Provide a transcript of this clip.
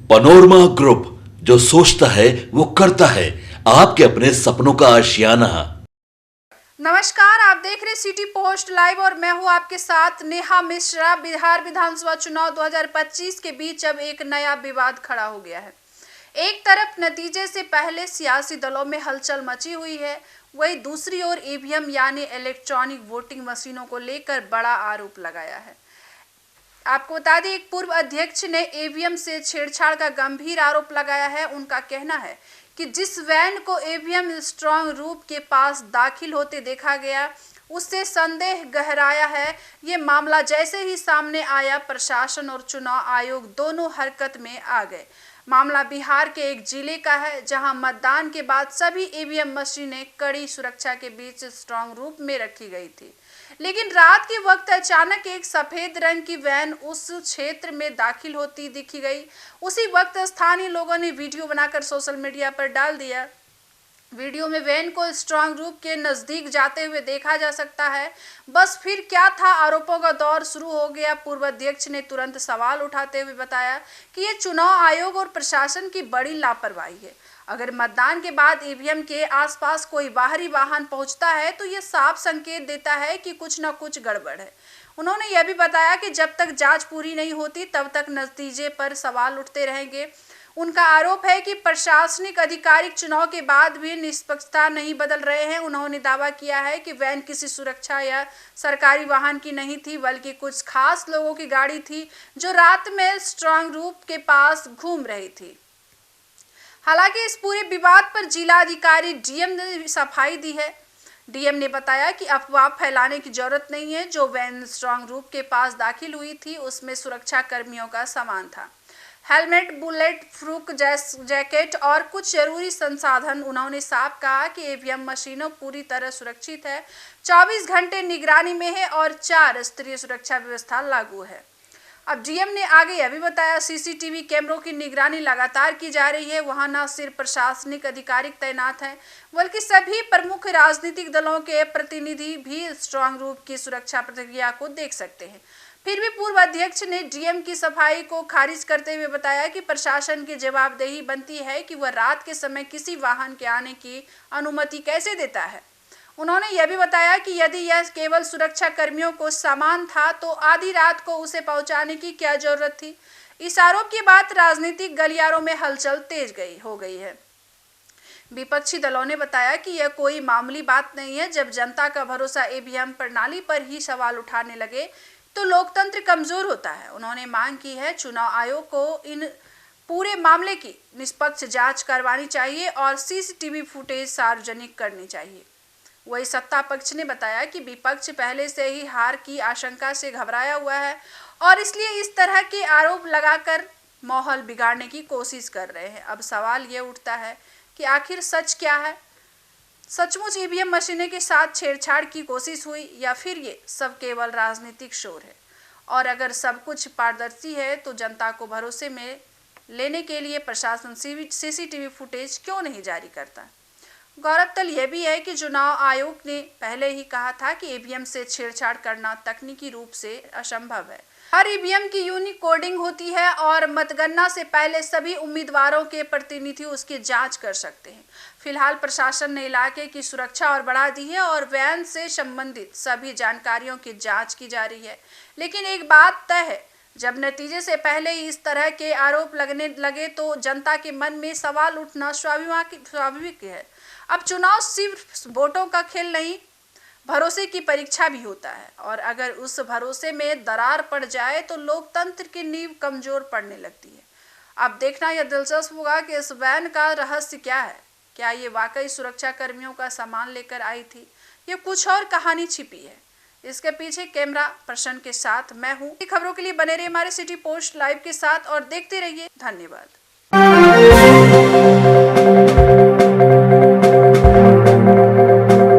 Panorama group, जो सोचता है वो करता है। आपके अपने सपनों का आशियाना। नमस्कार, आप देख रहे सिटी पोस्ट लाइव और मैं हूं आपके साथ नेहा मिश्रा। बिहार विधानसभा चुनाव 2025 के बीच अब एक नया विवाद खड़ा हो गया है। एक तरफ नतीजे से पहले सियासी दलों में हलचल मची हुई है, वहीं दूसरी ओर ईवीएम यानी इलेक्ट्रॉनिक वोटिंग मशीनों को लेकर बड़ा आरोप लगाया है। आपको बता दें, एक पूर्व अध्यक्ष ने ईवीएम से छेड़छाड़ का गंभीर आरोप लगाया है। उनका कहना है कि जिस वैन को ईवीएम स्ट्रांग रूम के पास दाखिल होते देखा गया, उससे संदेह गहराया है। ये मामला जैसे ही सामने आया, प्रशासन और चुनाव आयोग दोनों हरकत में आ गए। मामला बिहार के एक जिले का है, जहां मतदान के बाद सभी ईवीएम मशीनें कड़ी सुरक्षा के बीच स्ट्रांग रूम में रखी गई थी। लेकिन रात के वक्त अचानक एक सफेद रंग की वैन उस क्षेत्र में दाखिल होती दिखी गई। उसी वक्त स्थानीय लोगों ने वीडियो बनाकर सोशल मीडिया पर डाल दिया। वीडियो में वैन को स्ट्रांग रूम के नजदीक जाते हुए देखा जा सकता है। बस फिर क्या था, आरोपों का दौर शुरू हो गया। पूर्व अध्यक्ष ने तुरंत सवाल उठाते हुए बताया कि ये चुनाव आयोग और प्रशासन की बड़ी लापरवाही है। अगर मतदान के बाद ईवीएम के आसपास कोई बाहरी वाहन पहुंचता है तो ये साफ संकेत देता है कि कुछ न कुछ गड़बड़ है। उन्होंने यह भी बताया कि जब तक जांच पूरी नहीं होती तब तक नतीजे पर सवाल उठते रहेंगे। उनका आरोप है कि प्रशासनिक अधिकारी चुनाव के बाद भी निष्पक्षता नहीं बदल रहे हैं। उन्होंने दावा किया है कि वैन किसी सुरक्षा या सरकारी वाहन की नहीं थी, बल्कि कुछ खास लोगों की गाड़ी थी जो रात में स्ट्रांग रूम के पास घूम रही थी। हालांकि इस पूरे विवाद पर जिलाधिकारी डीएम ने सफाई दी है। डीएम ने बताया कि अफवाह फैलाने की जरूरत नहीं है। जो वैन स्ट्रांग रूम के पास दाखिल हुई थी उसमें सुरक्षा कर्मियों का सामान था, हेलमेट, बुलेट प्रूफ जैकेट और कुछ जरूरी संसाधन। उन्होंने साफ कहा कि ईवीएम मशीनों पूरी तरह सुरक्षित है, 24 घंटे निगरानी में है और 4 स्तरीय सुरक्षा व्यवस्था लागू है। अब डीएम ने आगे यह भी बताया, सीसीटीवी कैमरों की निगरानी लगातार की जा रही है। वहां न सिर्फ प्रशासनिक अधिकारी तैनात हैं, बल्कि सभी प्रमुख राजनीतिक दलों के प्रतिनिधि भी स्ट्रांग रूम की सुरक्षा प्रक्रिया को देख सकते हैं। फिर भी पूर्व अध्यक्ष ने डीएम की सफाई को खारिज करते हुए बताया कि प्रशासन की जवाबदेही बनती है कि वह रात के समय किसी वाहन के आने की अनुमति कैसे देता है। उन्होंने यह भी बताया कि यदि यह केवल सुरक्षा कर्मियों को सामान था तो आधी रात को उसे पहुंचाने की क्या जरूरत थी। इस आरोप के बाद राजनीतिक गलियारों में हलचल तेज हो गई है। विपक्षी दलों ने बताया कि यह कोई मामूली बात नहीं है। जब जनता का भरोसा ईवीएम प्रणाली पर ही सवाल उठाने लगे तो लोकतंत्र कमजोर होता है। उन्होंने मांग की है चुनाव आयोग को इन पूरे मामले की निष्पक्ष जांच करवानी चाहिए और सीसीटीवी फुटेज सार्वजनिक करनी चाहिए। वही सत्ता पक्ष ने बताया कि विपक्ष पहले से ही हार की आशंका से घबराया हुआ है और इसलिए इस तरह के आरोप लगाकर माहौल बिगाड़ने की कोशिश कर रहे हैं। अब सवाल ये उठता है कि आखिर सच क्या है? सचमुच ईवीएम मशीनों के साथ छेड़छाड़ की कोशिश हुई या फिर ये सब केवल राजनीतिक शोर है? और अगर सब कुछ पारदर्शी है तो जनता को भरोसे में लेने के लिए प्रशासन सीसीटीवी फुटेज क्यों नहीं जारी करता? गौरतलब यह भी है कि चुनाव आयोग ने पहले ही कहा था कि ईवीएम से छेड़छाड़ करना तकनीकी रूप से असंभव है। हर ईवीएम की यूनिक कोडिंग होती है और मतगणना से पहले सभी उम्मीदवारों के प्रतिनिधि उसकी जांच कर सकते हैं। फिलहाल प्रशासन ने इलाके की सुरक्षा और बढ़ा दी है और वैन से संबंधित सभी जानकारियों की जांच की जा रही है। लेकिन एक बात तय है, जब नतीजे से पहले ही इस तरह के आरोप लगने लगे तो जनता के मन में सवाल उठना स्वाभाविक है। अब चुनाव सिर्फ वोटों का खेल नहीं, भरोसे की परीक्षा भी होता है और अगर उस भरोसे में दरार पड़ जाए तो लोकतंत्र की नींव कमजोर पड़ने लगती है। अब देखना यह दिलचस्प होगा कि इस वैन का रहस्य क्या है। क्या ये वाकई सुरक्षा कर्मियों का सामान लेकर आई थी या कुछ और कहानी छिपी है? इसके पीछे कैमरा पर्सन के साथ मैं हूँ। खबरों के लिए बने रहिए हमारे सिटी पोस्ट लाइव के साथ और देखते रहिए। धन्यवाद।